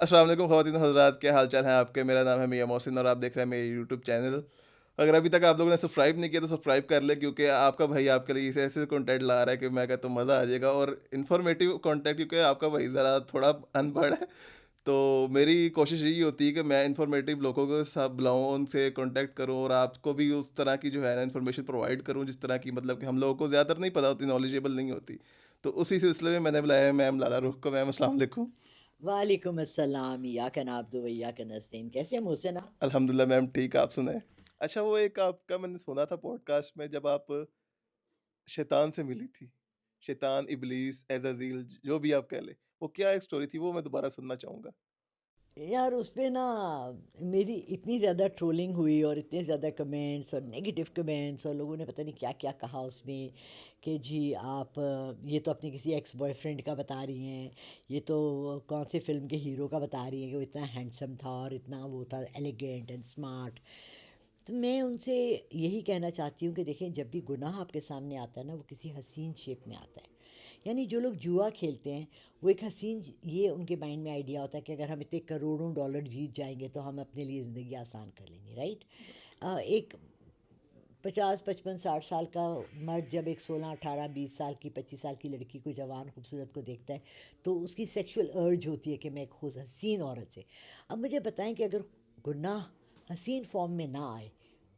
السلام علیکم خواتین و حضرات، کیا حال چال ہیں آپ کے؟ میرا نام ہے میاں محسن اور آپ دیکھ رہے ہیں میرے یوٹیوب چینل. اگر ابھی تک آپ لوگوں نے سبسکرائب نہیں کیا تو سبسکرائب کر لیں، کیونکہ آپ کا بھائی آپ کے لیے ایسے ایسے کانٹینٹ لا رہا ہے کہ میں کہتا ہوں مزہ آ جائے گا، اور انفارمیٹیو کانٹینٹ، کیونکہ آپ کا بھائی ذرا تھوڑا ان پڑھ ہے. تو میری کوشش یہی ہوتی ہے کہ میں انفارمیٹیو لوگوں کو سب بلاؤں، ان سے کانٹیکٹ کروں، اور آپ کو بھی اس طرح کی جو ہے نا انفارمیشن پرووائڈ کروں جس طرح کی مطلب کہ ہم لوگوں کو زیادہ تر نہیں پتہ ہوتی، نالجیبل نہیں ہوتی. تو اسی سلسلے میں نے بلایا ہے میم لالا رخ کو. میم السلام علیکم. وعلیکم السلام، ایاک نعبد و ایاک نستعین. کیسے ہیں محسن آپ؟ الحمد للہ میم ٹھیک. آپ سنیں. اچھا، وہ ایک آپ کا میں نے سنا تھا پوڈ کاسٹ میں جب آپ شیطان سے ملی تھی، شیطان، ابلیس، عزازیل، جو بھی آپ کہہ لیں، وہ کیا ایک سٹوری تھی؟ وہ میں دوبارہ سننا چاہوں گا. یار اس پہ نا میری اتنی زیادہ ٹرولنگ ہوئی اور اتنے زیادہ کمنٹس اور نگیٹو کمنٹس، اور لوگوں نے پتہ نہیں کیا کیا کہا اس میں کہ جی آپ یہ تو اپنے کسی ایکس بوائے فرینڈ کا بتا رہی ہیں، یہ تو کون سے فلم کے ہیرو کا بتا رہی ہیں کہ وہ اتنا ہینڈسم تھا اور اتنا وہ تھا ایلیگینٹ اینڈ اسمارٹ. تو میں ان سے یہی کہنا چاہتی ہوں کہ دیکھیں، جب بھی گناہ آپ کے سامنے آتا ہے نا، وہ کسی حسین شیپ میں آتا ہے. یعنی جو لوگ جوا کھیلتے ہیں وہ ایک حسین، یہ ان کے مائنڈ میں آئیڈیا ہوتا ہے کہ اگر ہم اتنے کروڑوں ڈالر جیت جائیں گے تو ہم اپنے لیے زندگی آسان کر لیں گے، رائٹ. ایک 50 55 60 سال کا مرد جب ایک 16 18 20 سال کی 25 سال کی لڑکی کو، جوان خوبصورت کو دیکھتا ہے تو اس کی سیکشول ارج ہوتی ہے کہ میں ایک حسین عورت سے. اب مجھے بتائیں کہ اگر گناہ حسین فارم میں نہ آئے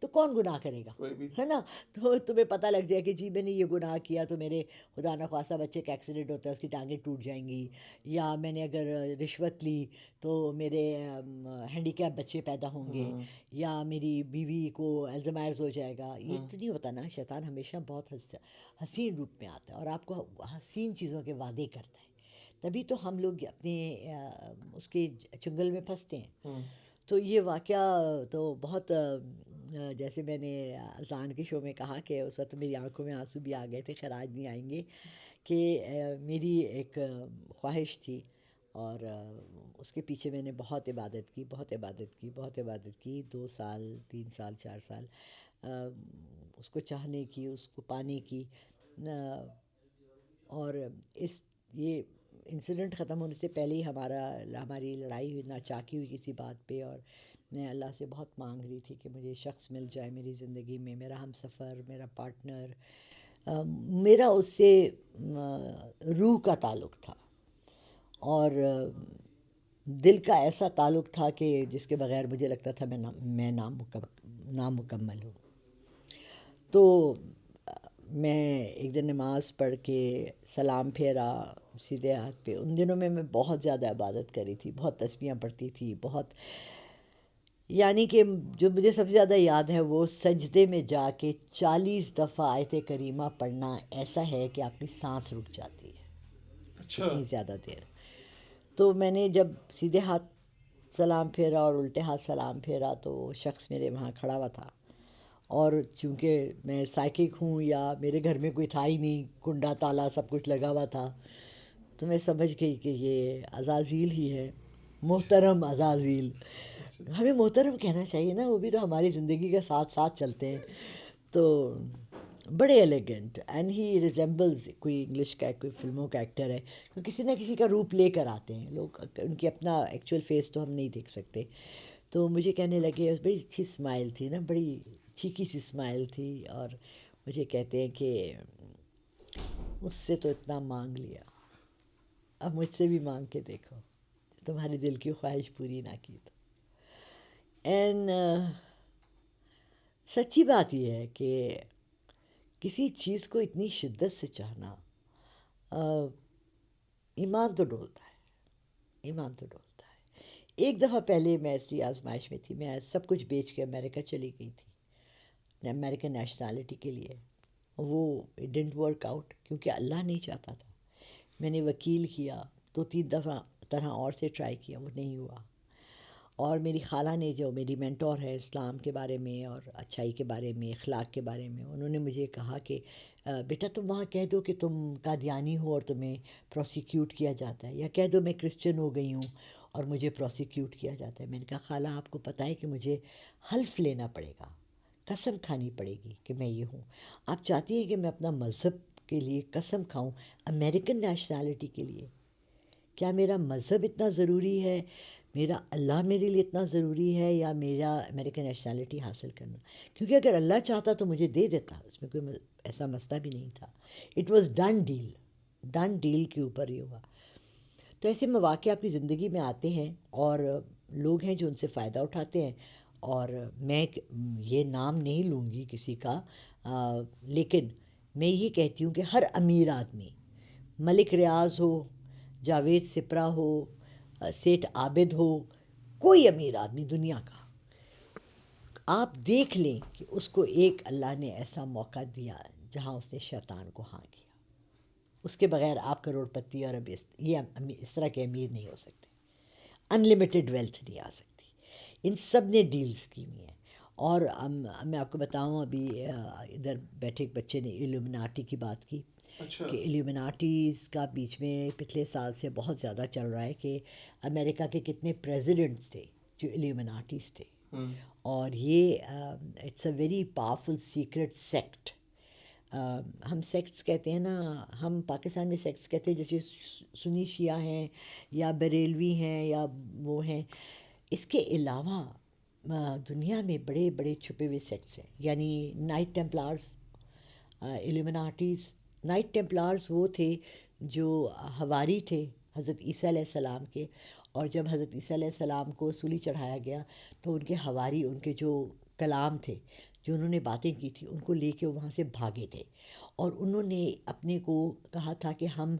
تو کون گناہ کرے گا؟ کوئی بھی. ہے نا. تو تمہیں پتہ لگ جائے کہ جی میں نے یہ گناہ کیا تو میرے خدا نخواستہ بچے کا ایکسیڈنٹ ہوتا ہے، اس کی ٹانگیں ٹوٹ جائیں گی، یا میں نے اگر رشوت لی تو میرے ہینڈی کیپ بچے پیدا ہوں گے، یا میری بیوی کو الزائمرز ہو جائے گا. یہ تو نہیں ہوتا نا. شیطان ہمیشہ بہت حسین روپ میں آتا ہے اور آپ کو حسین چیزوں کے وعدے کرتا ہے. تبھی تو ہم لوگ اپنے اس کے چنگل میں پھنستے ہیں. تو یہ واقعہ تو بہت جیسے میں نے اذان کے شو میں کہا کہ اس وقت میری آنکھوں میں آنسو بھی آ گئے تھے، خیر آج نہیں آئیں گے. کہ میری ایک خواہش تھی اور اس کے پیچھے میں نے بہت عبادت کی، بہت عبادت کی، بہت عبادت کی. 2 سال 3 سال 4 سال اس کو چاہنے کی، اس کو پانے کی. اور اس یہ انسیڈنٹ ختم ہونے سے پہلے ہی ہماری لڑائی ہوئی، ناچاکی ہوئی کسی بات پہ، اور میں اللہ سے بہت مانگ رہی تھی کہ مجھے شخص مل جائے میری زندگی میں، میرا ہم سفر، میرا پارٹنر. میرا اس سے روح کا تعلق تھا اور دل کا ایسا تعلق تھا کہ جس کے بغیر مجھے لگتا تھا میں نامکمل ہوں. تو میں ایک دن نماز پڑھ کے سلام پھیرا سیدھے ہاتھ پہ. ان دنوں میں بہت زیادہ عبادت کری تھی، بہت تسبیحاں پڑھتی تھی، بہت. یعنی کہ جو مجھے سب سے زیادہ یاد ہے وہ سجدے میں جا کے 40 دفعہ آیت کریمہ پڑھنا ایسا ہے کہ آپ کی سانس رک جاتی ہے، اچھا. اتنی زیادہ دیر. تو میں نے جب سیدھے ہاتھ سلام پھیرا اور الٹے ہاتھ سلام پھیرا تو وہ شخص میرے وہاں کھڑا ہوا تھا. اور چونکہ میں سائیکک ہوں یا میرے گھر میں کوئی تھا ہی نہیں، کنڈا تالا سب کچھ لگا ہوا تھا، تو میں سمجھ گئی کہ یہ عزازیل ہی ہے، محترم عزازیل. ہمیں محترم کہنا چاہیے نا، وہ بھی تو ہماری زندگی کے ساتھ ساتھ چلتے ہیں. تو بڑے ایلیگنٹ، اینڈ ہی ریزمبلز کوئی انگلش کا کوئی فلموں کا ایکٹر ہے، کسی نہ کسی کا روپ لے کر آتے ہیں لوگ، ان کی اپنا ایکچوئل فیس تو ہم نہیں دیکھ سکتے. تو مجھے کہنے لگے، بڑی اچھی اسمائل تھی نا، بڑی چیکی سی اسمائل تھی، اور مجھے کہتے ہیں کہ مجھ سے تو اتنا مانگ لیا، اب مجھ سے بھی مانگ کے دیکھو، تمہارے دل کی خواہش پوری نہ کی تو. اینڈ سچی بات یہ ہے کہ کسی چیز کو اتنی شدت سے چاہنا، ایمان تو ڈولتا ہے، ایمان تو ڈولتا ہے. ایک دفعہ پہلے میں ایسی آزمائش میں تھی، میں سب کچھ بیچ کے امریکہ چلی گئی تھی امریکن نیشنالٹی کے لیے. وہ اٹ ڈنٹ ورک آؤٹ کیونکہ اللہ نہیں چاہتا تھا. میں نے وکیل کیا، 2 3 دفعہ طرح اور سے ٹرائی کیا، وہ نہیں ہوا. اور میری خالہ نے، جو میری مینٹور ہے اسلام کے بارے میں اور اچھائی کے بارے میں، اخلاق کے بارے میں، انہوں نے مجھے کہا کہ بیٹا تم وہاں کہہ دو کہ تم قادیانی ہو اور تمہیں پروسیکیوٹ کیا جاتا ہے، یا کہہ دو میں کرسچن ہو گئی ہوں اور مجھے پروسیکیوٹ کیا جاتا ہے. میں نے کہا خالہ آپ کو پتہ ہے کہ مجھے حلف لینا پڑے گا، قسم کھانی پڑے گی کہ میں یہ ہوں. آپ چاہتی ہیں کہ میں اپنا مذہب کے لیے قسم کھاؤں امریکن نیشنالٹی کے لیے کیا میرا مذہب اتنا ضروری ہے، میرا اللہ میرے لیے اتنا ضروری ہے، یا میرا امریکن نیشنلٹی حاصل کرنا؟ کیونکہ اگر اللہ چاہتا تو مجھے دے دیتا، اس میں کوئی ایسا مسئلہ بھی نہیں تھا. اٹ واز ڈن ڈیل کے اوپر یہ ہوا. تو ایسے مواقع آپ کی زندگی میں آتے ہیں اور لوگ ہیں جو ان سے فائدہ اٹھاتے ہیں. اور میں یہ نام نہیں لوں گی کسی کا، لیکن میں یہ کہتی ہوں کہ ہر امیر آدمی، ملک ریاض ہو، جاوید سپرا ہو، سیٹھ عابد ہو، کوئی امیر آدمی دنیا کا، آپ دیکھ لیں کہ اس کو ایک اللہ نے ایسا موقع دیا جہاں اس نے شیطان کو ہاں کیا. اس کے بغیر آپ کروڑ پتی اور اب اس طرح کے امیر نہیں ہو سکتے، انلمیٹڈ ویلتھ نہیں آ سکتی. ان سب نے ڈیلز کی ہوئی ہیں. اور میں آپ کو بتاؤں، ابھی ادھر بیٹھے ایک بچے نے ایلومیناٹی کی بات کی کہ ایلومیناٹیز کا بیچ میں پچھلے سال سے بہت زیادہ چل رہا ہے کہ امریکہ کے کتنے پریزیڈنٹس تھے جو ایلومیناٹیز تھے. اور یہ it's a very powerful secret sect. ہم سیکٹس کہتے ہیں نا، ہم پاکستان میں سیکٹس کہتے ہیں جیسے سنی شیعہ ہیں یا بریلوی ہیں یا وہ ہیں. اس کے علاوہ دنیا میں بڑے بڑے چھپے ہوئے سیکٹس ہیں، یعنی نائٹ ٹیمپلارز، ایلومیناٹیز. نائٹ ٹیمپلارز وہ تھے جو حواری تھے حضرت عیسیٰ علیہ السلام کے، اور جب حضرت عیسیٰ علیہ السلام کو سولی چڑھایا گیا تو ان کے حواری، ان کے جو کلام تھے، جو انہوں نے باتیں کی تھی، ان کو لے کے وہاں سے بھاگے تھے. اور انہوں نے اپنے کو کہا تھا کہ ہم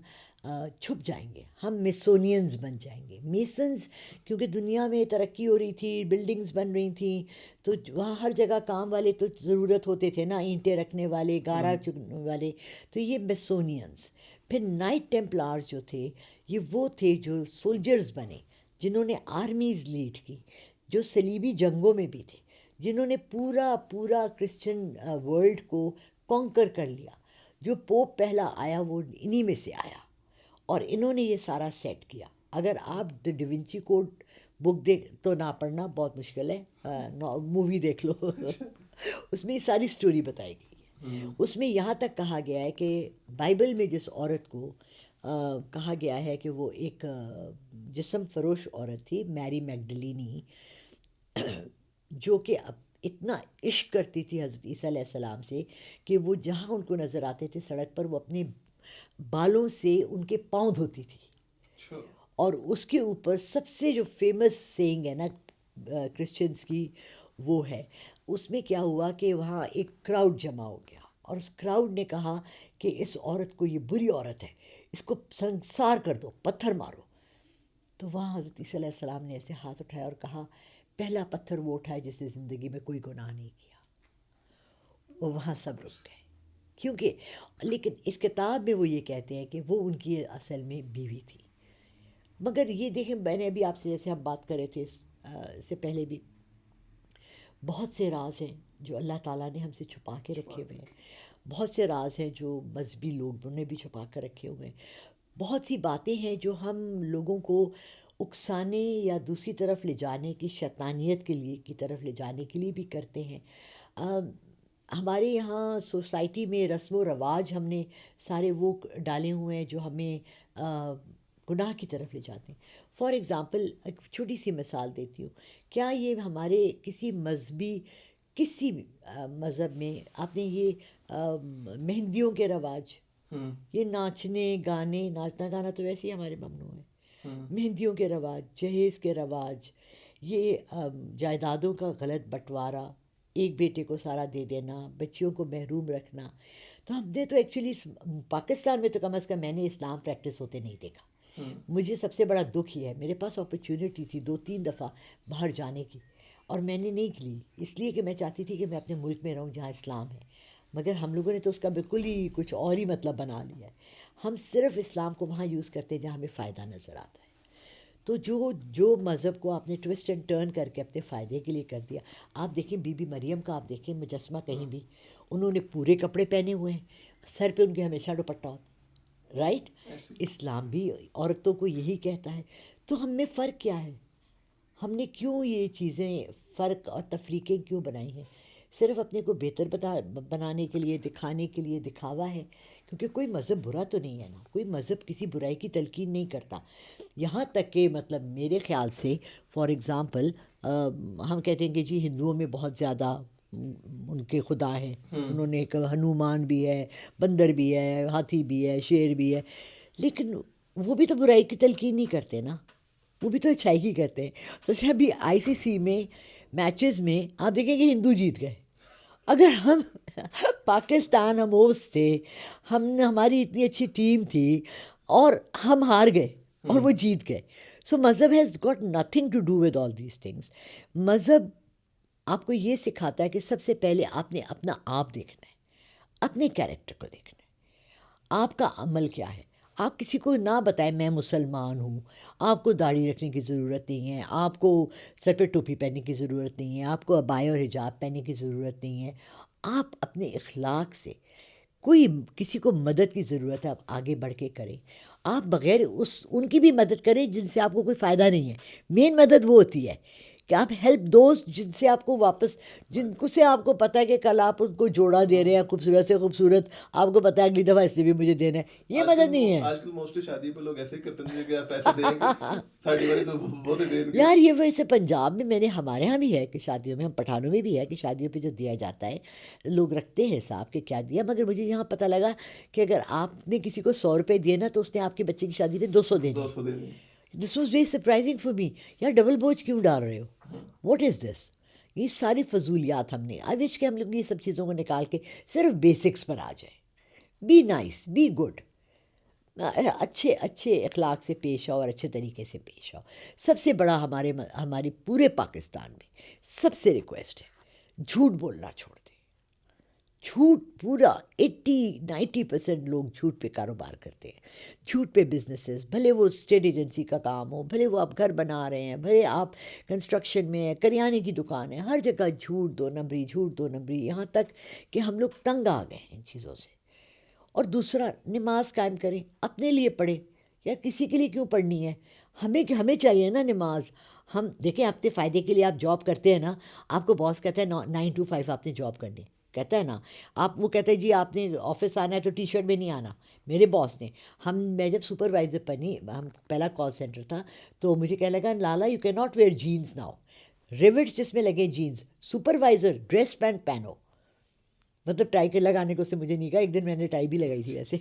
چھپ جائیں گے، ہم میسونینز بن جائیں گے. میسنز کیونکہ دنیا میں ترقی ہو رہی تھی، بلڈنگز بن رہی تھیں، تو وہاں ہر جگہ کام والے تو ضرورت ہوتے تھے نا، اینٹیں رکھنے والے، گارا چکنے والے. تو یہ میسونینز. پھر نائٹ ٹیمپلارز جو تھے، یہ وہ تھے جو سولجرز بنے، جنہوں نے آرمیز لیڈ کی، جو صلیبی جنگوں میں بھی تھے، جنہوں نے پورا کرسچن ورلڈ کو کانکر کر لیا. جو پوپ پہلا آیا وہ انہی میں سے آیا، اور انہوں نے یہ سارا سیٹ کیا. اگر آپ دی ڈیونچی کوڈ بک تو نہ پڑھنا، بہت مشکل ہے، مووی دیکھ لو. اس میں یہ ساری سٹوری بتائی گئی ہے. اس میں یہاں تک کہا گیا ہے کہ بائبل میں جس عورت کو کہا گیا ہے کہ وہ ایک جسم فروش عورت تھی، میری میگڈلینی، جو کہ اتنا عشق کرتی تھی حضرت عیسیٰ علیہ السلام سے کہ وہ جہاں ان کو نظر آتے تھے سڑک پر، وہ اپنے بالوں سے ان کے پاؤں دھوتی تھی. اور اس کے اوپر سب سے جو فیمس سینگ ہے نا کرسچنس کی، وہ ہے، اس میں کیا ہوا کہ وہاں ایک کراؤڈ جمع ہو گیا، اور اس کراؤڈ نے کہا کہ اس عورت کو، یہ بری عورت ہے، اس کو سنسار کر دو، پتھر مارو. تو وہاں حضرت عیسیٰ علیہ السلام نے ایسے ہاتھ اٹھایا اور کہا، پہلا پتھر وہ اٹھائے جس نے زندگی میں کوئی گناہ نہیں کیا. وہ وہاں سب رک گئے. کیونکہ لیکن اس کتاب میں وہ یہ کہتے ہیں کہ وہ ان کی اصل میں بیوی تھی. مگر یہ دیکھیں، میں نے ابھی آپ سے، جیسے ہم بات کر رہے تھے اس سے پہلے بھی، بہت سے راز ہیں جو اللہ تعالیٰ نے ہم سے چھپا کے رکھے ہوئے ہیں. بہت سے راز ہیں جو مذہبی لوگوں نے بھی چھپا کر رکھے ہوئے ہیں. بہت سی باتیں ہیں جو ہم لوگوں کو اکسانے یا دوسری طرف لے جانے کی، شیطانیت کے لیے کی طرف لے جانے کے لیے بھی کرتے ہیں. ہمارے یہاں سوسائٹی میں رسم و رواج ہم نے سارے وہ ڈالے ہوئے ہیں جو ہمیں گناہ کی طرف لے جاتے ہیں. فار ایگزامپل، ایک چھوٹی سی مثال دیتی ہوں. کیا یہ ہمارے کسی مذہب میں آپ نے یہ مہندیوں کے رواج، یہ ناچنا گانا تو ویسے ہی ہمارے ممنوع ہے. مہندیوں کے رواج، جہیز کے رواج، یہ جائیدادوں کا غلط بٹوارا، ایک بیٹے کو سارا دے دینا، بچیوں کو محروم رکھنا. تو ہم نے تو ایکچولی پاکستان میں تو کم از کم میں نے اسلام پریکٹس ہوتے نہیں دیکھا. مجھے سب سے بڑا دکھ یہ ہے، میرے پاس اپرچونٹی تھی 2-3 دفعہ باہر جانے کی، اور میں نے نہیں لی، اس لیے کہ میں چاہتی تھی کہ میں اپنے ملک میں رہوں جہاں اسلام ہے. مگر ہم لوگوں نے تو اس کا بالکل ہی کچھ اور ہی مطلب بنا لیا ہے. ہم صرف اسلام کو وہاں یوز کرتے ہیں جہاں ہمیں فائدہ نظر آتا ہے. تو جو مذہب کو آپ نے ٹوسٹ اینڈ ٹرن کر کے اپنے فائدے کے لیے کر دیا. آپ دیکھیں بی بی مریم کا، آپ دیکھیں مجسمہ کہیں بھی، انہوں نے پورے کپڑے پہنے ہوئے ہیں، سر پہ ان کے ہمیشہ دوپٹہ ہوتا ہے، رائٹ. اسلام بھی عورتوں کو یہی کہتا ہے. تو ہم میں فرق کیا ہے؟ ہم نے کیوں یہ چیزیں فرق اور تفریقیں کیوں بنائی ہیں؟ صرف اپنے کو بہتر بنانے کے لیے، دکھانے کے لیے دکھاوا ہے، کیونکہ کوئی مذہب برا تو نہیں ہے نا، کوئی مذہب کسی برائی کی تلقین نہیں کرتا. یہاں تک کہ مطلب میرے خیال سے فار ایگزامپل ہم کہتے ہیں کہ جی ہندوؤں میں بہت زیادہ ان کے خدا ہیں، انہوں نے ایک ہنومان بھی ہے، بندر بھی ہے، ہاتھی بھی ہے، شیر بھی ہے، لیکن وہ بھی تو برائی کی تلقین نہیں کرتے نا، وہ بھی تو اچھائی کی کرتے ہیں. سوچیں ابھی ICC میں میچز میں آپ دیکھیں کہ ہندو جیت گئے. اگر ہم پاکستان، ہم ہوسٹ تھے، ہماری اتنی اچھی ٹیم تھی اور ہم ہار گئے اور وہ جیت گئے. سو مذہب has got nothing to do with all these things. مذہب آپ کو یہ سکھاتا ہے کہ سب سے پہلے آپ نے اپنا آپ دیکھنا ہے، اپنے کیریکٹر کو دیکھنا ہے، آپ کا عمل کیا ہے. آپ کسی کو نہ بتائیں میں مسلمان ہوں، آپ کو داڑھی رکھنے کی ضرورت نہیں ہے، آپ کو سر پہ ٹوپی پہننے کی ضرورت نہیں ہے، آپ کو عبایا اور حجاب پہننے کی ضرورت نہیں ہے. آپ اپنے اخلاق سے کوئی کسی کو مدد کی ضرورت ہے آپ آگے بڑھ کے کریں. آپ بغیر ان کی بھی مدد کریں جن سے آپ کو کوئی فائدہ نہیں ہے. مین مدد وہ ہوتی ہے کہ آپ ہیلپ دوست جن سے آپ کو واپس، جن کو سے آپ کو پتہ ہے کہ کل آپ ان کو جوڑا دے رہے ہیں خوبصورت سے خوبصورت، آپ کو پتہ ہے اگلی دفعہ اس سے بھی مجھے دینا ہے. یہ مدد نہیں ہے. آج کل موسٹلی شادی پہ لوگ ایسے ہی کرتے ہیں کہ آپ پیسے دیں گے ساڑی والی تو بہت ہی دیں گے. یار یہ ویسے پنجاب میں میں نے، ہمارے ہاں بھی ہے کہ شادیوں میں، ہم پٹھانوں میں بھی ہے کہ شادیوں پہ جو دیا جاتا ہے لوگ رکھتے ہیں حساب کہ کیا دیا. مگر مجھے یہاں پتہ لگا کہ اگر آپ نے کسی کو 100 روپے دیے نا تو اس نے آپ کے بچے کی شادی پہ 200 دینے. 200 دیں گے. This was very surprising for me. یار ڈبل بوجھ کیوں ڈال رہے ہو؟ واٹ از دس؟ یہ ساری فضولیات ہم نے، آئی وش کہ ہم لوگ یہ سب چیزوں کو نکال کے صرف بیسکس پر آ جائے. بی نائس، بی گڈ، اچھے اچھے اخلاق سے پیش آؤ اور اچھے طریقے سے پیش آؤ. سب سے بڑا ہمارے پورے پاکستان میں سب سے ریکویسٹ ہے جھوٹ بولنا چھوڑ دیں. جھوٹ پورا 80-90% لوگ جھوٹ پہ کاروبار کرتے ہیں، جھوٹ پہ بزنسز، بھلے وہ اسٹیٹ ایجنسی کا کام ہو، بھلے وہ آپ گھر بنا رہے ہیں، بھلے آپ کنسٹرکشن میں ہے، کریانے کی دکان ہے، ہر جگہ جھوٹ 2 نمبری، جھوٹ 2 نمبری، یہاں تک کہ ہم لوگ تنگ آ گئے ہیں ان چیزوں سے. اور دوسرا، نماز قائم کریں، اپنے لیے پڑھیں. یا کسی کے لیے کیوں پڑھنی ہے؟ ہمیں چاہیے نا نماز. ہم دیکھیں اپنے فائدے کے لیے آپ جاب کرتے ہیں نا، آپ کو باس کہتا ہے 9 to 5 آپ نے جاب کرنی، کہتا ہے نا. وہ کہتا ہے جی آپ نے آفس آنا ہے تو ٹی شرٹ میں نہیں آنا. میرے باس نے، میں جب سپروائزر بنی، ہم پہلا کال سینٹر تھا، تو مجھے کہنے لگا Lala you can not wear jeans now, rivets جس میں لگے جینس، سپروائزر ڈریس پینٹ پہنو. مطلب ٹائی کے لگانے کو اس سے مجھے نہیں کہا. ایک دن میں نے ٹائی بھی لگائی تھی ویسے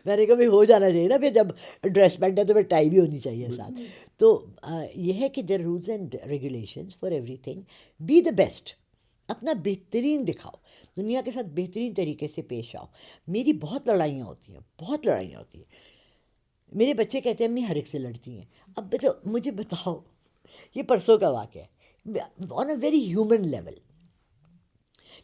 میں نے کہا بھائی ہو جانا چاہیے نا، پھر جب ڈریس پینٹ ہے تو پھر ٹائی بھی ہونی چاہیے ساتھ. تو یہ ہے کہ there rules and regulations for everything. Be the best, اپنا بہترین دکھاؤ، دنیا کے ساتھ بہترین طریقے سے پیش آؤ. میری بہت لڑائیاں ہوتی ہیں، بہت لڑائیاں ہوتی ہیں. میرے بچے کہتے ہیں امی ہر ایک سے لڑتی ہیں. اب بیٹا مجھے بتاؤ، یہ پرسوں کا واقعہ ہے، آن اے ویری ہیومن لیول.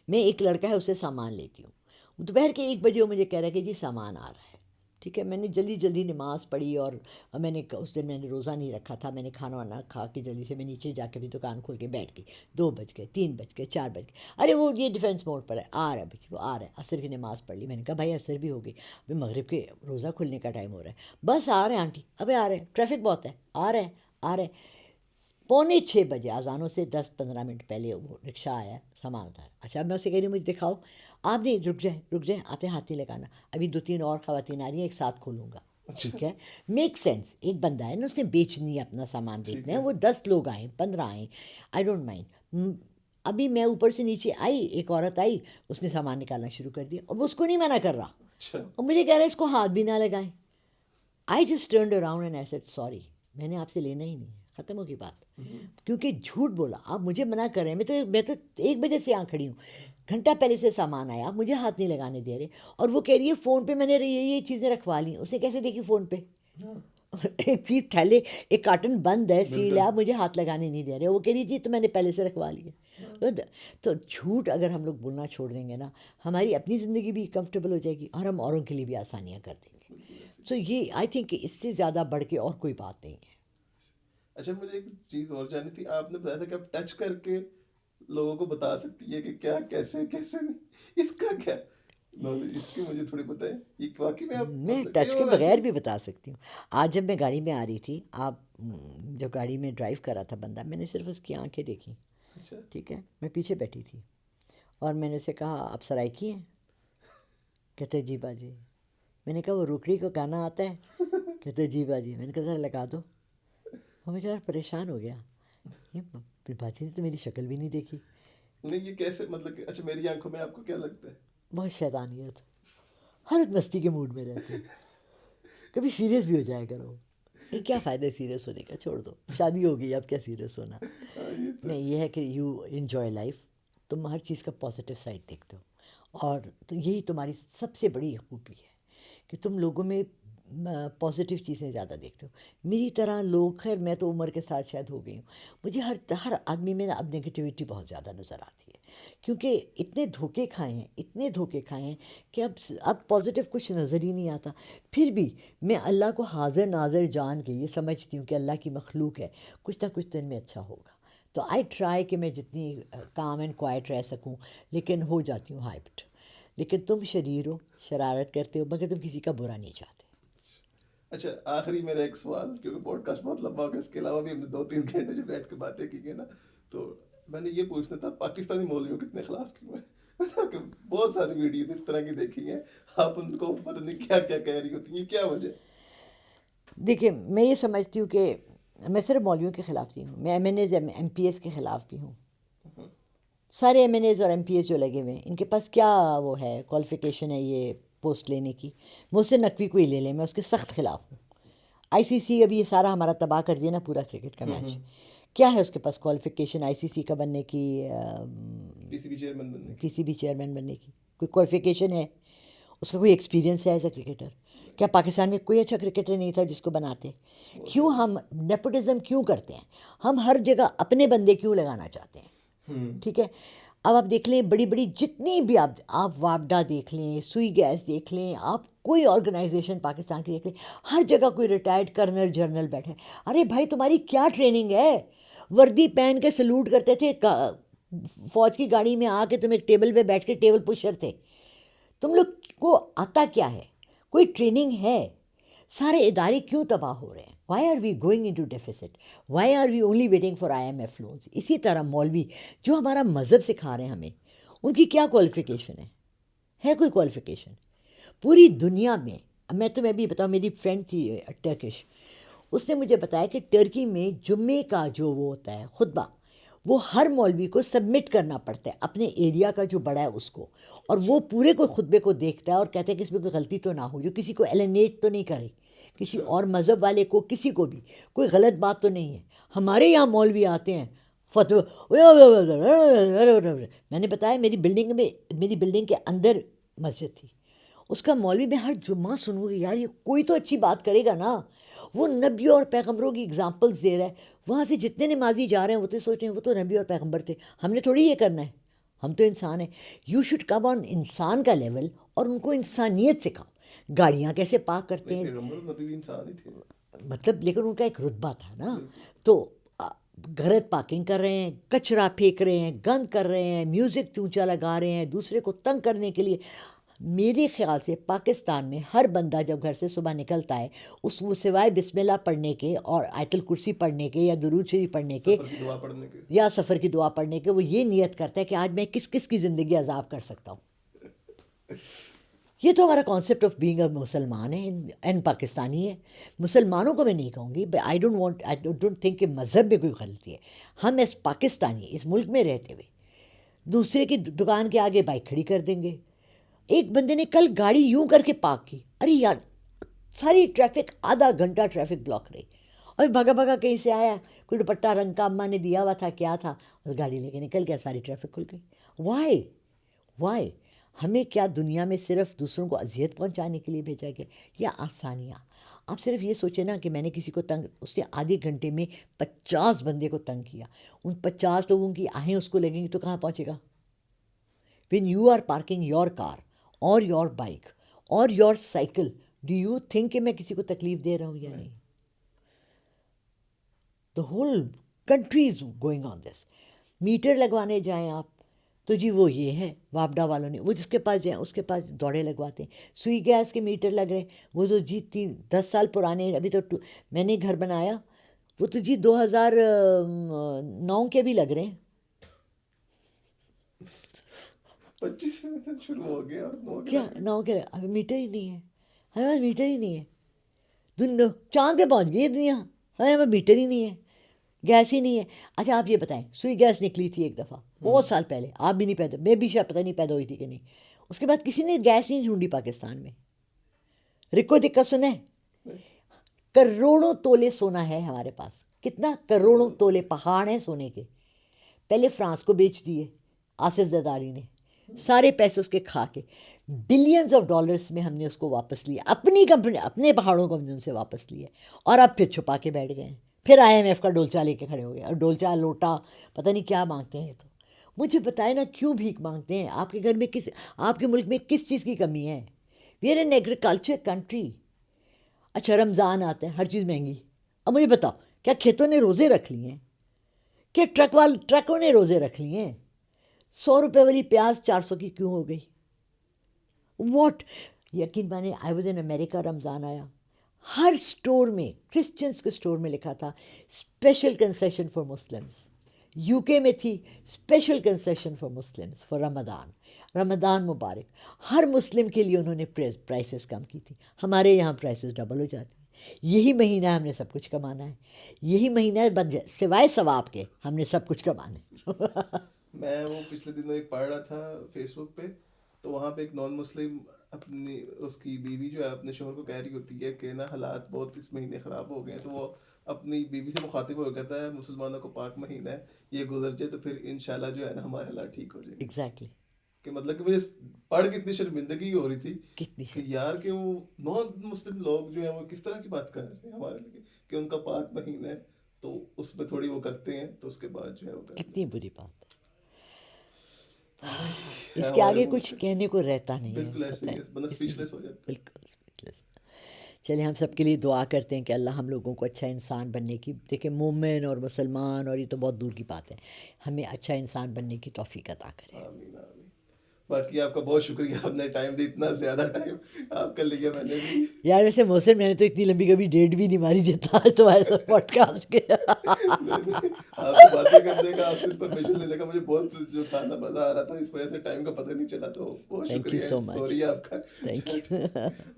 میں ایک لڑکا ہے، اس سے سامان لیتی ہوں. دوپہر کے 1 بجے وہ مجھے کہہ رہا ہے کہ جی سامان آ رہا ہے. ٹھیک ہے، میں نے جلدی نماز پڑھی، اور اس دن میں نے روزہ نہیں رکھا تھا. میں نے کھانا وانا کھا کے جلدی سے میں نیچے جا کے بھی دکان کھول کے بیٹھ گئی. 2 بج گئے، 3 بج گئے، 4 بج گئے. ارے وہ یہ ڈیفینس موڈ پر ہے، آ رہا ہے بچی، وہ آ رہا ہے. عصر کی نماز پڑھ لی. میں نے کہا بھائی عصر بھی ہو گئی، ابھی مغرب کے روزہ کھلنے کا ٹائم ہو رہا ہے. بس آ رہے ہیں آنٹی، ابھی آ رہے ہیں، ٹریفک بہت ہے، آ رہے ہیں. 5:45 بجے اذانوں سے 10-15 منٹ پہلے وہ رکشہ آیا، سامان اتارا. اچھا میں اسے کہہ رہی ہوں مجھے دکھاؤ. آپ نہیں، رک جائیں، آپ نے ہاتھ نہیں لگانا، ابھی 2-3 اور خواتین آ رہی ہیں، ایک ساتھ کھولوں گا. ٹھیک ہے، میک سینس. ایک بندہ ہے نا، اس نے بیچنی ہے، اپنا سامان دیکھنا ہے. وہ 10 لوگ آئیں، 15 آئیں، آئی ڈونٹ مائنڈ. ابھی میں اوپر سے نیچے آئی، ایک عورت آئی، اس نے سامان نکالنا شروع کر دیا، اور وہ اس کو نہیں منع کر رہا، اور مجھے کہہ رہا ہے اس کو ہاتھ بھی نہ لگائیں. I just turned around and I said sorry, میں نے آپ سے لینا ہی نہیں ہے، ختم ہوگی بات. کیونکہ جھوٹ بولا، آپ مجھے منع کر رہے ہیں. میں تو 1 بجے سے یہاں کھڑی ہوں، گھنٹہ پہلے سے سامان آیا، آپ مجھے ہاتھ نہیں لگانے دے رہے. اور وہ کہہ رہی ہے فون پہ میں نے یہ چیزیں رکھوا لی. اس نے کیسے دیکھی فون پہ؟ ایک چیز تھیلے، ایک کارٹن بند ہے، سیل ہے، آپ مجھے ہاتھ لگانے نہیں دے رہے. وہ کہہ رہی جی تو میں نے پہلے سے رکھوا لی ہے. تو جھوٹ اگر ہم لوگ بولنا چھوڑ دیں گے نا، ہماری اپنی زندگی بھی کمفرٹیبل ہو جائے گی، اور ہم اوروں کے لیے بھی آسانیاں کر دیں گے. سو یہ آئی تھنک کہ اس سے زیادہ بڑھ کے اور کوئی بات نہیں ہے. اچھا مجھے ایک چیز اور جانی تھی، آپ نے بتایا تھا کہ آپ ٹچ کر کے لوگوں کو بتا سکتی ہے کہ کیا کیسے نہیں، اس کا کیا نالج، اس کی مجھے تھوڑی بتائیں. یہ واقعی میں آپ میں ٹچ کے بغیر بھی بتا سکتی ہوں. آج جب میں گاڑی میں آ رہی تھی، آپ جب گاڑی میں ڈرائیو کر رہا تھا بندہ، میں نے صرف اس کی آنکھیں دیکھی. اچھا ٹھیک ہے. میں پیچھے بیٹھی تھی اور میں نے اسے کہا آپ سرائکی ہیں؟ کہتے جی باجی. میں نے کہا وہ روکڑی کو گانا آتا ہے؟ کہتے جی باجی. میں نے کہا ذرا لگا دو. اور میں ذرا پریشان ہو گیا، یہ باجی نے تو میری شکل بھی نہیں دیکھی. نہیں یہ کیسے مطلب کہ اچھا میری آنکھوں میں آپ کو کیا لگتا ہے؟ بہت شیطانیت، ہر وقت مستی کے موڈ میں رہتے. کبھی سیریس بھی ہو جایا کرو. یہ کیا فائدہ ہے سیریس ہونے کا، چھوڑ دو، شادی ہو گئی اب کیا سیریس ہونا. ہاں یہ تو نہیں، یہ ہے کہ یو انجوائے لائف. تم ہر چیز کا پازیٹیو سائڈ دیکھتے ہو، اور تو یہی تمہاری سب سے بڑی خوبی ہے کہ تم لوگوں میں پازیٹیو چیزیں زیادہ دیکھتے ہو. میری طرح لوگ، خیر میں تو عمر کے ساتھ شاید ہو گئی ہوں، مجھے ہر آدمی میں نا اب نگیٹیوٹی بہت زیادہ نظر آتی ہے، کیونکہ اتنے دھوکے کھائے ہیں، اتنے دھوکے کھائے ہیں کہ اب پازیٹیو کچھ نظر ہی نہیں آتا. پھر بھی میں اللہ کو حاضر ناظر جان کے یہ سمجھتی ہوں کہ اللہ کی مخلوق ہے، کچھ نہ کچھ تو ان میں اچھا ہوگا. تو آئی ٹرائی کہ میں جتنی کام اینڈ کوائٹ رہ سکوں، لیکن ہو جاتی ہوں ہائپڈ. لیکن تم شریر ہو، شرارت کرتے ہو، مگر تم کسی کا برا نہیں چاہتے. اچھا آخری میرا ایک سوال، کیونکہ پوڈ کاسٹ بہت لمبا ہو گیا، اس کے علاوہ بھی ہم نے 2-3 گھنٹے جو بیٹھ کے باتیں کی گئی نا، تو میں نے یہ پوچھنا تھا پاکستانی مولویوں کتنے خلاف کیوں ہیں؟ مطلب کہ بہت ساری ویڈیوز اس طرح کی دیکھی ہیں، آپ ان کو پتہ نہیں کیا کیا کہہ رہی ہوتی ہیں، یہ کیا وجہ؟ دیکھیے میں یہ سمجھتی ہوں کہ میں صرف مولویوں کے خلاف نہیں ہوں، میں M N As M P S کے خلاف بھی ہوں. سارے ایم این ایز اور ایم پی ایس جو لگے ہوئے ہیں، ان کے پاس کیا وہ ہے کوالیفیکیشن ہے یہ پوسٹ لینے کی؟ مجھ سے نقوی کوئی لے لیں، میں اس کے سخت خلاف ہوں. آئی سی سی ابھی یہ سارا ہمارا تباہ کر دیا نا پورا کرکٹ کا میچ. کیا ہے اس کے پاس کوالیفیکیشن آئی سی سی کا بننے کی، پی سی بی چیئرمین بننے کی؟ پی سی بی چیئرمین بننے کی کوئی کوالیفیکیشن ہے؟ اس کا کوئی ایکسپیرینس ہے ایز اے کرکٹر؟ کیا پاکستان میں کوئی اچھا کرکٹر نہیں تھا جس کو بناتے؟ کیوں ہم نیپوٹزم کیوں کرتے ہیں؟ ہم ہر جگہ اپنے بندے کیوں لگانا چاہتے ہیں؟ ٹھیک ہے. اب آپ دیکھ لیں بڑی بڑی جتنی بھی آپ واپڈا دیکھ لیں، سوئی گیس دیکھ لیں، آپ کوئی آرگنائزیشن پاکستان کی دیکھ لیں، ہر جگہ کوئی ریٹائرڈ کرنل جنرل بیٹھے. ارے بھائی تمہاری کیا ٹریننگ ہے؟ وردی پہن کے سلوٹ کرتے تھے، فوج کی گاڑی میں آ کے تم ایک ٹیبل پہ بیٹھ کے ٹیبل پشر تھے. تم لوگ کو آتا کیا ہے؟ کوئی ٹریننگ ہے؟ سارے ادارے کیوں تباہ ہو رہے ہیں؟ Why are we going into deficit? Why are we only waiting for I M F loans? اسی طرح مولوی جو ہمارا مذہب سکھا رہے ہیں ہمیں، ان کی کیا کوالیفیکیشن ہے کوئی کوالیفیکیشن؟ پوری دنیا میں، میں تمہیں بھی بتاؤں، میری فرینڈ تھی ٹرکش، اس نے مجھے بتایا کہ ٹرکی میں جمعے کا جو وہ ہوتا ہے خطبہ، وہ ہر مولوی کو سبمٹ کرنا پڑتا ہے، اپنے ایریا کا جو بڑا ہے اس کو، اور وہ پورے کوئی خطبے کو دیکھتا ہے اور کہتا ہے کہ اس میں کوئی غلطی تو نہ ہو، جو کسی کو ایلینیٹ تو نہیں کرے، کسی اور مذہب والے کو، کسی کو بھی کوئی غلط بات تو نہیں ہے. ہمارے یہاں مولوی آتے ہیں فتویٰ. میں نے بتایا میری بلڈنگ کے اندر مسجد تھی، اس کا مولوی میں ہر جمعہ سنوں گی، یار یہ کوئی تو اچھی بات کرے گا نا. وہ نبیوں اور پیغمبروں کی اگزامپلس دے رہا ہے، وہاں سے جتنے نمازی جا رہے ہیں وہ تو سوچ رہے ہیں وہ تو نبی اور پیغمبر تھے، ہم نے تھوڑی یہ کرنا ہے، ہم تو انسان ہیں. یو شوڈ کم آن انسان کا لیول اور ان کو انسانیت سکھاؤ. گاڑیاں کیسے پارک کرتے ہیں، پیغمبر نبی بھی انسان ہی تھے. مطلب لیکن ان کا ایک رتبہ تھا نا. تو غلط پارکنگ کر رہے ہیں، کچرا پھینک رہے ہیں، گند کر رہے ہیں، میوزک چونچا لگا رہے ہیں دوسرے کو تنگ کرنے کے لیے. میرے خیال سے پاکستان میں ہر بندہ جب گھر سے صبح نکلتا ہے، وہ سوائے بسم اللہ پڑھنے کے اور آیت الکرسی پڑھنے کے یا درود شریف پڑھنے کے سفر کی دعا پڑھنے کے یا سفر کی دعا پڑھنے کے، وہ یہ نیت کرتا ہے کہ آج میں کس کس کی زندگی عذاب کر سکتا ہوں. یہ تو ہمارا کانسیپٹ آف بینگ اے مسلمان ہے اینڈ پاکستانی ہے. مسلمانوں کو میں نہیں کہوں گی، آئی ڈونٹ تھنک کہ مذہب میں کوئی غلطی ہے. ہم ایز پاکستانی اس ملک میں رہتے ہوئے دوسرے کی دکان کے آگے بائک کھڑی کر دیں گے. ایک بندے نے کل گاڑی یوں کر کے پارک کی، ارے یار ساری ٹریفک آدھا گھنٹہ ٹریفک بلاک رہی، اور بھگا بھگا کہیں سے آیا، کوئی دوپٹہ رنگ کا اماں نے دیا ہوا تھا کیا تھا، اور گاڑی لے کے نکل گیا، ساری ٹریفک کھل گئی. وائی ہمیں کیا دنیا میں صرف دوسروں کو اذیت پہنچانے کے لیے بھیجا گیا یا آسانیاں؟ آپ صرف یہ سوچیں نا کہ میں نے کسی کو تنگ، اس نے آدھے گھنٹے میں 50 بندے کو تنگ کیا، ان 50 لوگوں کی آہیں اس کو لگیں گی تو کہاں پہنچے گا؟ When you are parking your car or your bike or your cycle, do you think کہ میں کسی کو تکلیف دے رہا ہوں یا نہیں؟ The whole country is going on this. Meter لگوانے جائیں آپ تو جی وہ یہ ہے واپڈا والوں نے، وہ جس کے پاس جائیں اس کے پاس دوڑے لگواتے ہیں. سوئی گیس کے میٹر لگ رہے، وہ تو جی 10 سال پرانے، ابھی تو میں نے گھر بنایا، وہ تو جی 2009 کے بھی لگ رہے ہیں. 25 منٹ شروع ہو گیا اور 9 کیا 9 کے ابھی میٹر ہی نہیں ہے، ہمارے پاس میٹر ہی نہیں ہے، چاند پہ پہنچ گئی ہے دنیا، ہمارے پاس میٹر ہی نہیں ہے، گیس ہی نہیں ہے۔ اچھا آپ یہ بتائیں، سوئی گیس نکلی تھی ایک دفعہ بہت سال پہلے، آپ بھی نہیں پیدا، میں بھی شاید پتہ نہیں پیدا ہوئی تھی کہ نہیں، اس کے بعد کسی نے گیس نہیں ڈھونڈی پاکستان میں۔ رکو دقت سنیں، کروڑوں تولے سونا ہے ہمارے پاس، کتنا کروڑوں تولے پہاڑ ہیں سونے کے، پہلے فرانس کو بیچ دیے آصف زرداری نے، سارے پیسے اس کے کھا کے، بلینز آف ڈالرز میں ہم نے اس کو واپس لیا، اپنی کمپنی اپنے پہاڑوں کو ہم نے ان سے واپس لیا، اور اب پھر چھپا کے بیٹھ گئے ہیں، پھر IMF کا ڈولچا لے کے کھڑے ہو گئے، اور ڈولچا لوٹا پتہ نہیں کیا مانگتے ہیں۔ تو مجھے بتائیں نا کیوں بھیک مانگتے ہیں؟ آپ کے گھر میں آپ کے ملک میں کس چیز کی کمی ہے؟ We are an agriculture country. اچھا رمضان آتا ہے، ہر چیز مہنگی، اب مجھے بتاؤ کیا کھیتوں نے روزے رکھ لیے ہیں؟ کہ ٹرکوں نے روزے رکھ لیے ہیں؟ 100 روپے والی پیاز 400 کی کیوں ہو گئی؟ واٹ؟ یقین مانے I was in America, Ramzan آیا، ہر سٹور میں، کرسچنس کے سٹور میں لکھا تھا special concession for Muslims. UK میں تھی special concession for Muslims for Ramzan مبارک، ہر مسلم کے لیے انہوں نے پرائسز کم کی تھی۔ ہمارے یہاں پرائسز ڈبل ہو جاتی ہیں۔ یہی مہینہ ہم نے سب کچھ کمانا ہے، یہی مہینہ سوائے ثواب کے ہم نے سب کچھ کمانا ہے۔ میں وہ پچھلے دنوں ایک پڑھ رہا تھا فیس بک پہ، تو وہاں پہ ایک نان مسلم اپنی اس کی بیوی جو ہے اپنے شوہر کو کہہ رہی ہوتی ہے کہ نا حالات بہت اس مہینے خراب ہو گئے ہیں، تو وہ اپنی بیوی سے مخاطب ہو کہتا ہے مسلمانوں کو پاک مہینہ ہے، یہ گزر جائے تو پھر انشاءاللہ جو ہے نا ہمارے حالات ٹھیک ہو جائیں گے۔ ایگزیکٹلی، کہ مطلب کہ مجھے پڑھ کے اتنی شرمندگی ہو رہی تھی کتنی کہ یار کہ وہ نان مسلم لوگ جو ہیں وہ کس طرح کی بات کر رہے ہیں ہمارے لیے کہ ان کا پاک مہینہ ہے، تو اس میں تھوڑی وہ کرتے ہیں، تو اس کے بعد جو ہے وہ کرتے کتنی بری بات ہے۔ ہیں اس کے ہمارے آگے ملک کچھ میں۔ کہنے کو رہتا نہیں ہے، بالکل ایسے پتہ ہی ہے، بندہ ہے، اسپیچلیس ہو جاتا ہے۔ بالکل اسپیچلیس۔ چلیں ہم سب کے لیے دعا کرتے ہیں کہ اللہ ہم لوگوں کو اچھا انسان بننے کی، دیکھیں مومن اور مسلمان اور یہ تو بہت دور کی بات ہے، ہمیں اچھا انسان بننے کی توفیق عطا کرے۔ آمین آمین۔ باقی آپ کا بہت شکریہ، آپ نے ٹائم دی، اتنا زیادہ ٹائم آپ کا لیا میں نے بھی۔ یار ویسے محسن میں نے تو اتنی لمبی کبھی ڈیٹ بھی نہیں ماری جتنا تو ایسا پوڈ کاسٹ کے۔ آپ سے باتیں کرنے کا، آپ سے انفارمیشن لینے کا مجھے بہت جو تھا نا مزہ آ رہا تھا، اس وجہ سے ٹائم کا پتہ نہیں چلا، تو بہت تھینک یو شکریہ، سو مچ، سوری آپ کا۔ تھینک یو،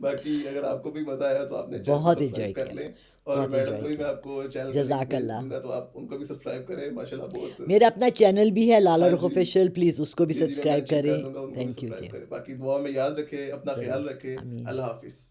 باقی اگر آپ کو بھی مزہ آیا تو آپ نے چینل کو بہت سبسکرائب انجوائے کر کیا، لیں، اور بہت میڈم انجوائے کو بھی میں کیا، آپ کو چینل کا لنک جزاک بھیج اللہ۔ دوں گا، تو آپ ان کو بھی سبسکرائب کریں، ماشاء اللہ بہت۔ میرا اپنا چینل بھی ہے لالا ہاں رخ جی آفیشیل، پلیز اس کو بھی جی جی، میں سبسکرائب مینشن کر کریں، دوں گا، ان کو بھی تھینک یو جی، سبسکرائب کریں۔ باقی دعا میں یاد رکھیں، اپنا ضرور، خیال رکھیں، امین۔ اللہ حافظ۔